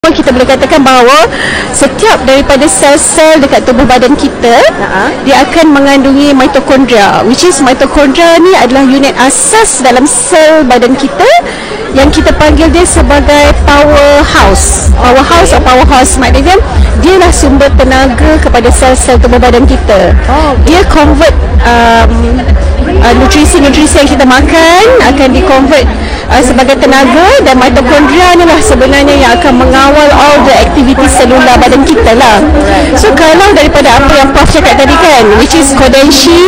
Kita boleh katakan bahawa setiap daripada sel-sel dekat tubuh badan kita dia akan mengandungi mitokondria, which is mitokondria ni adalah unit asas dalam sel badan kita yang kita panggil dia sebagai powerhouse atau powerhouse, maknanya dia lah sumber tenaga kepada sel-sel tubuh badan kita. Dia convert nutrisi-nutrisi yang kita makan akan di-convert sebagai tenaga, dan mitokondria ni lah sebenarnya yang akan mengawal all the activity selular badan kita lah. So kalau daripada apa yang Prof cakap tadi kan, which is Kodenshi,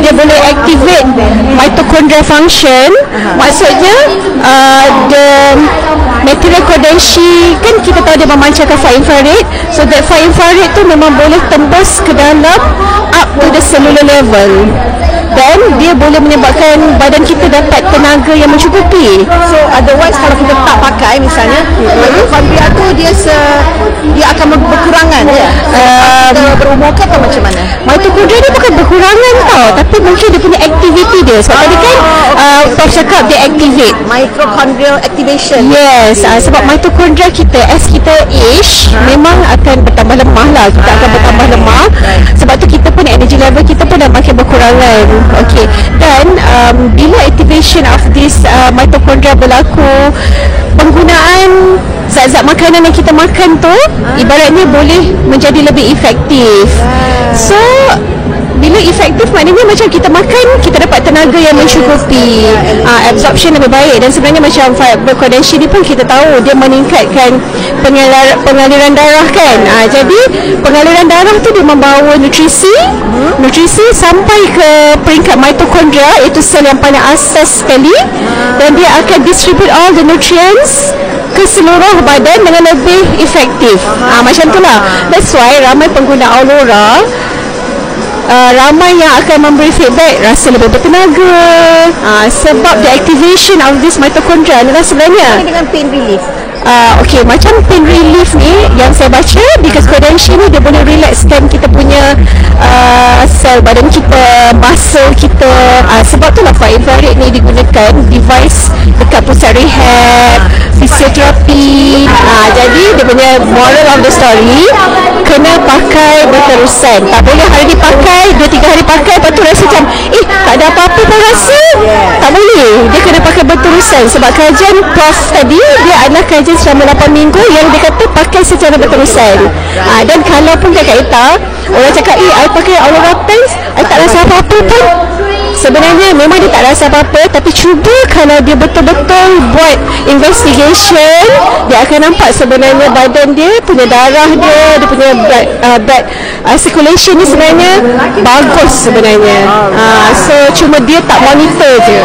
dia boleh activate mitochondria function. Maksudnya the material Kodenshi kan kita tahu dia memancarkan far infrared, so that far infrared tu memang boleh tembus ke dalam up to the cellular level, dan dia boleh menyebabkan badan kita dapat tenaga yang mencukupi. So otherwise kalau kita tak pakai misalnya mitokondria tu dia akan berkurangan ya. Kita berumur ke atau macam mana? Mitokondria dia bukan berkurangan tau, tapi mungkin dia punya aktiviti dia. Sebab tadi kan Prof cakap dia activate mitochondrial activation. Yes, sebab mitokondria kita as kita age memang akan bertambah lemah lah. Kita akan bertambah lemah. Sebab tu kita pun energy level kita pun dah makin berkurangan. Okey. Dan bila activation of this mitochondria berlaku, penggunaan zat-zat makanan yang kita makan tu ibaratnya boleh menjadi lebih efektif. So bila efektif maknanya macam kita makan, kita dapat tenaga yang mencukupi, absorption lebih baik. Dan sebenarnya macam fiber Kodenshi ni pun kita tahu dia meningkatkan pengaliran darah kan. Jadi pengaliran darah tu dia membawa nutrisi sampai ke peringkat mitokondria, iaitu sel yang paling asas sekali, dan dia akan distribute all the nutrients ke seluruh badan dengan lebih efektif. Macam tu lah. That's why ramai pengguna Aurora, ramai yang akan memberi feedback rasa lebih bertenaga, sebab the activation of this mitochondria adalah sebenarnya dengan pain relief. Okey, macam pain relief ni yang saya baca, because Kodenshi ni dia boleh relaxkan kita punya sel badan kita, muscle kita. Sebab tu lah far infrared ni digunakan device dekat pusat rehab, fisioterapi. Jadi dia punya moral of the story, kena pakai berterusan. Tak boleh hari ni pakai, 2-3 hari pakai, lepas tu rasa macam tak ada apa-apa pun rasa. Tak boleh, dia kena pakai berterusan. Sebab kajian Prof tadi dia adalah kajian selama 8 minggu yang dia kata pakai secara berterusan. Dan kalau pun kakak Ita, orang cakap I pakai Aurora Pens, I tak rasa apa-apa pun. Sebenarnya memang dia tak rasa apa-apa, tapi cuba kalau dia betul-betul buat investigation, dia akan nampak sebenarnya badan dia punya darah dia punya blood circulation ni sebenarnya bagus sebenarnya. So cuma dia tak monitor je.